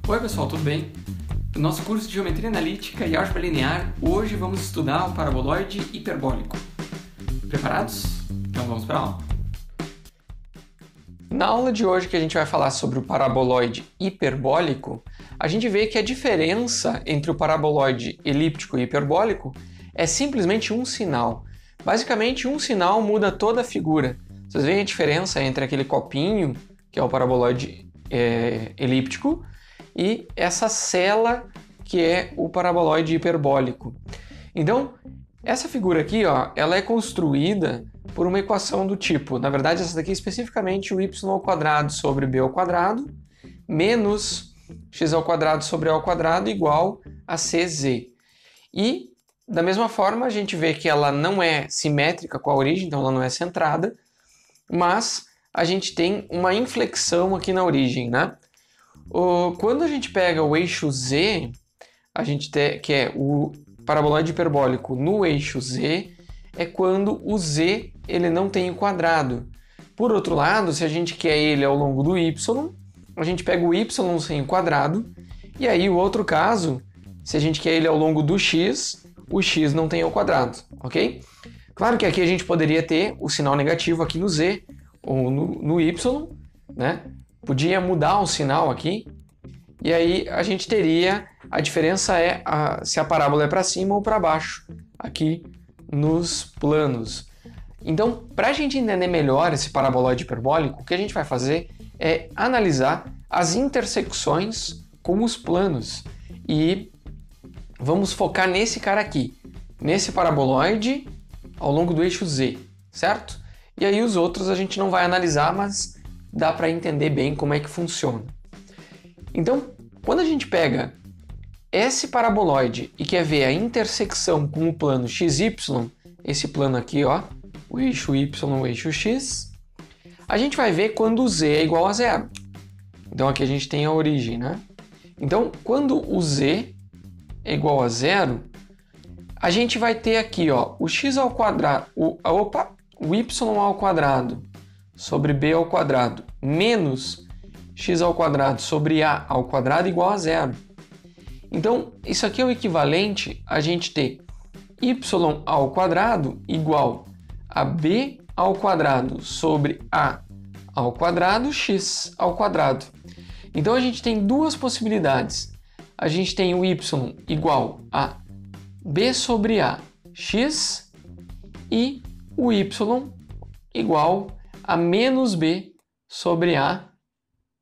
Oi pessoal, tudo bem? No nosso curso de Geometria Analítica e Álgebra Linear, hoje vamos estudar o paraboloide hiperbólico. Preparados? Então vamos para a aula. Na aula de hoje que a gente vai falar sobre o paraboloide hiperbólico, a gente vê que a diferença entre o paraboloide elíptico e hiperbólico é simplesmente um sinal. Basicamente, um sinal muda toda a figura. Vocês veem a diferença entre aquele copinho, que é o paraboloide elíptico, e essa cela, que é o paraboloide hiperbólico. Então, essa figura aqui, ó, ela é construída por uma equação do tipo, na verdade essa daqui especificamente, o y² sobre b² menos x² sobre a² igual a cz. E, da mesma forma, a gente vê que ela não é simétrica com a origem, então ela não é centrada, mas a gente tem uma inflexão aqui na origem, né? Quando a gente pega o eixo z, a gente tem, que é o paraboloide hiperbólico no eixo z, é quando o z ele não tem o quadrado. Por outro lado, se a gente quer ele ao longo do y, a gente pega o y sem o quadrado, e aí o outro caso, se a gente quer ele ao longo do x, o x não tem o quadrado, ok? Claro que aqui a gente poderia ter o sinal negativo aqui no z, ou no y, né? Podia mudar o sinal aqui, e aí a gente teria, a diferença é se a parábola é para cima ou para baixo, aqui nos planos. Então, para a gente entender melhor esse paraboloide hiperbólico, o que a gente vai fazer é analisar as intersecções com os planos. E vamos focar nesse cara aqui, nesse paraboloide ao longo do eixo z, certo? E aí os outros a gente não vai analisar, mas dá para entender bem como é que funciona. Então, quando a gente pega esse paraboloide e quer ver a intersecção com o plano XY, esse plano aqui, ó, o eixo Y, o eixo X, a gente vai ver quando o Z é igual a zero. Então aqui a gente tem a origem, né? Então, quando o Z é igual a zero, a gente vai ter aqui, ó, o x² o y² sobre b² menos x² sobre a² igual a zero. Então, isso aqui é o equivalente a gente ter y² igual a b² sobre a² x². Então, a gente tem duas possibilidades. A gente tem o y igual a b sobre a x e o y igual a menos b sobre a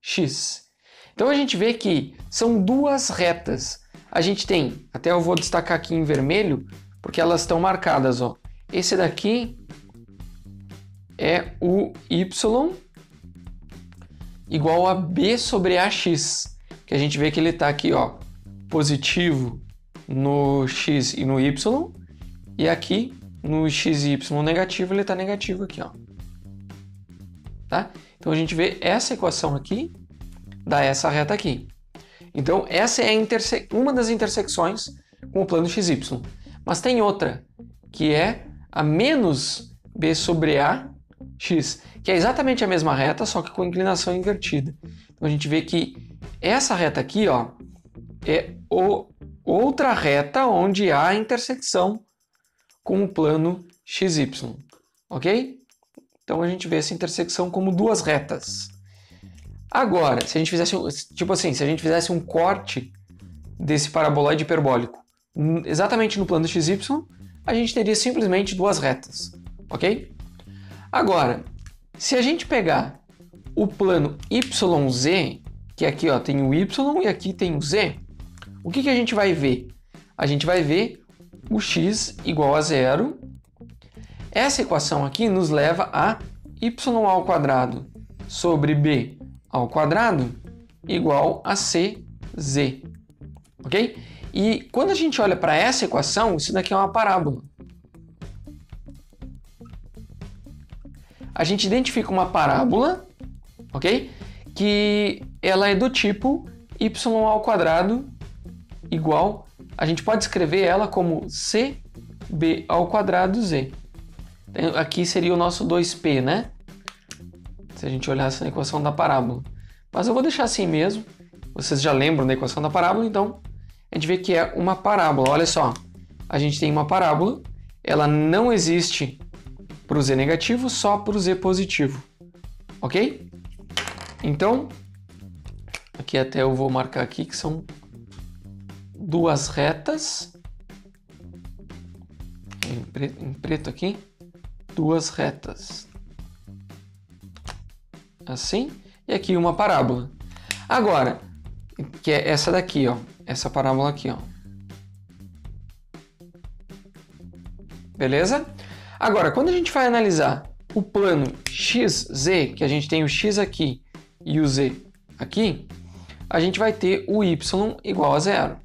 x. Então a gente vê que são duas retas. A gente tem, até eu vou destacar aqui em vermelho, porque elas estão marcadas, ó. Esse daqui é o y igual a b sobre ax, que a gente vê que ele está aqui, ó, positivo no x e no y, e aqui no x e y negativo ele está negativo aqui, ó. Tá? Então a gente vê essa equação aqui dá essa reta aqui. Então essa é uma das intersecções com o plano XY. Mas tem outra, que é a menos b sobre a x, que é exatamente a mesma reta, só que com inclinação invertida. Então a gente vê que essa reta aqui, ó, é outra reta onde há intersecção com o plano XY, ok? Então a gente vê essa intersecção como duas retas. Agora, se a gente fizesse, tipo assim, se a gente fizesse um corte desse paraboloide hiperbólico exatamente no plano XY, a gente teria simplesmente duas retas, ok? Agora, se a gente pegar o plano YZ, que aqui, ó, tem o Y e aqui tem o Z, o que a gente vai ver? A gente vai ver o x igual a zero. Essa equação aqui nos leva a y² sobre b² igual a cz, ok? E quando a gente olha para essa equação, isso daqui é uma parábola. A gente identifica uma parábola, ok? Que ela é do tipo y² igual, a gente pode escrever ela como cb²z. Aqui seria o nosso 2p, né? Se a gente olhasse na equação da parábola. Mas eu vou deixar assim mesmo, Vocês já lembram da equação da parábola, então a gente vê que é uma parábola. Olha só, a gente tem uma parábola, ela não existe para o z negativo, só para o z positivo, ok? Então, aqui até eu vou marcar aqui que são duas retas, em preto aqui, duas retas, assim, e aqui uma parábola. Agora, que é essa daqui, ó, essa parábola aqui, ó. Beleza? Agora, quando a gente vai analisar o plano XZ, que a gente tem o x aqui e o z aqui, a gente vai ter o y igual a zero,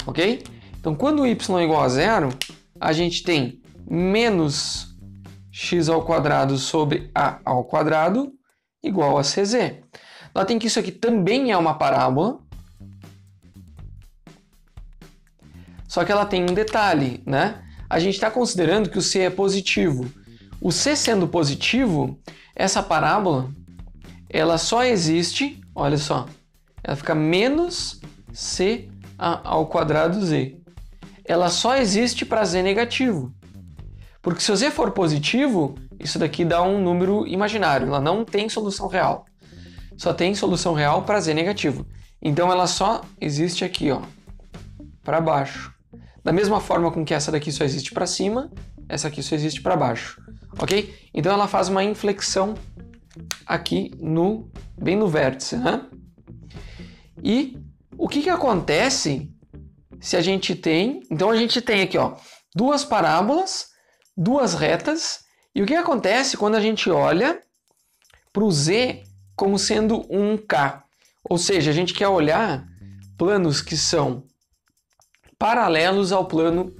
ok? Então, quando o y é igual a zero, a gente tem menos x ao quadrado sobre a ao quadrado igual a cz. Notem que isso aqui também é uma parábola, só que ela tem um detalhe, né? A gente está considerando que o c é positivo. O c sendo positivo, essa parábola, ela só existe, olha só, ela fica menos c ao quadrado z. Ela só existe para z negativo. Porque se o z for positivo, isso daqui dá um número imaginário, ela não tem solução real. Só tem solução real para z negativo. Então ela só existe aqui, ó, para baixo. Da mesma forma com que essa daqui só existe para cima, essa aqui só existe para baixo, ok? Então ela faz uma inflexão aqui bem no vértice, né? E o que acontece se a gente tem... Então a gente tem aqui, ó, duas parábolas, duas retas, e o que acontece quando a gente olha para o z como sendo um k? Ou seja, a gente quer olhar planos que são paralelos ao plano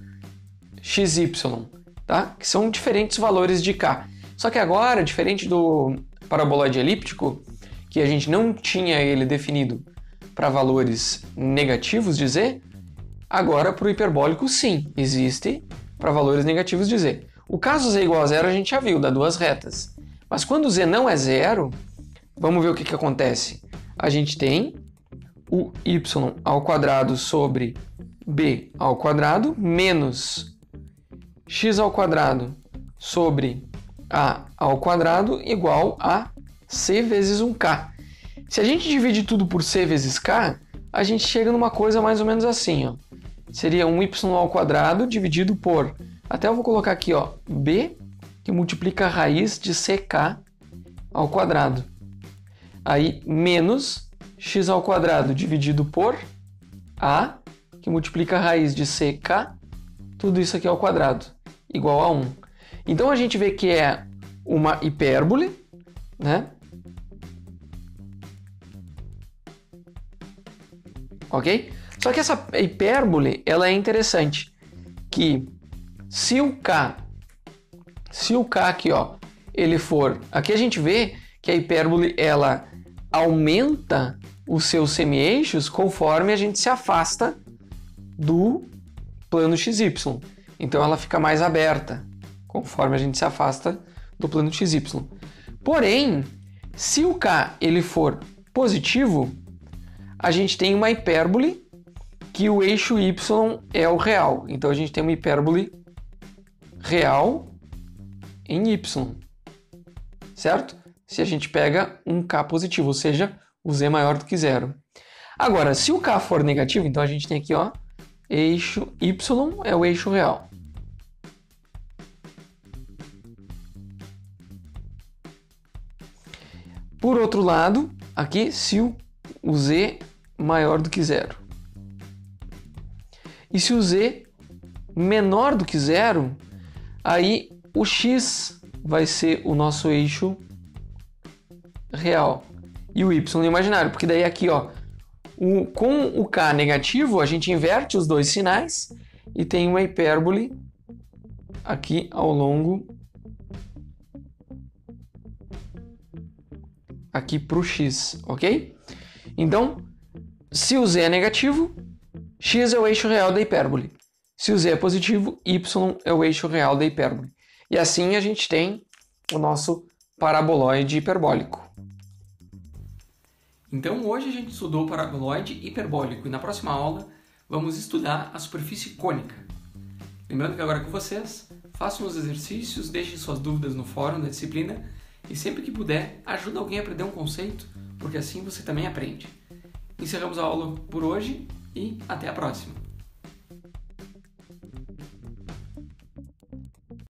XY, tá? Que são diferentes valores de k. Só que agora, diferente do paraboloide elíptico, que a gente não tinha ele definido para valores negativos de z, agora para o hiperbólico sim, existe para valores negativos de z. O caso z igual a zero a gente já viu, dá duas retas. Mas quando z não é zero, vamos ver o que acontece. A gente tem o y ao quadrado sobre b ao quadrado menos x ao quadrado sobre a ao quadrado igual a c vezes 1k. Se a gente divide tudo por c vezes k, a gente chega numa coisa mais ou menos assim, ó. Seria um y ao quadrado dividido por, até eu vou colocar aqui, ó, b, que multiplica a raiz de ck ao quadrado. Aí, menos x ao quadrado dividido por a, que multiplica a raiz de ck, tudo isso aqui ao quadrado, igual a 1. Então, a gente vê que é uma hipérbole, né? Ok? Só que essa hipérbole, ela é interessante, que se o k aqui, ó, ele for... Aqui a gente vê que a hipérbole, ela aumenta os seus semi-eixos conforme a gente se afasta do plano XY. Então ela fica mais aberta conforme a gente se afasta do plano XY. Porém, se o k ele for positivo, a gente tem uma hipérbole que o eixo y é o real. Então a gente tem uma hipérbole real em y, certo? Se a gente pega um k positivo, ou seja, o z maior do que zero. Agora, se o k for negativo, então a gente tem aqui, ó, eixo y é o eixo real. Por outro lado, aqui, se o z maior do que zero. E se o z menor do que zero, aí o x vai ser o nosso eixo real e o y imaginário, porque daí aqui, ó, com o k negativo, a gente inverte os dois sinais e tem uma hipérbole aqui ao longo aqui para o x, ok? Então, se o z é negativo, x é o eixo real da hipérbole. Se o z é positivo, y é o eixo real da hipérbole. E assim a gente tem o nosso paraboloide hiperbólico. Então hoje a gente estudou o paraboloide hiperbólico e na próxima aula vamos estudar a superfície cônica. Lembrando que agora é com vocês, façam os exercícios, deixem suas dúvidas no fórum da disciplina e sempre que puder, ajuda alguém a aprender um conceito, porque assim você também aprende. Encerramos a aula por hoje e até a próxima!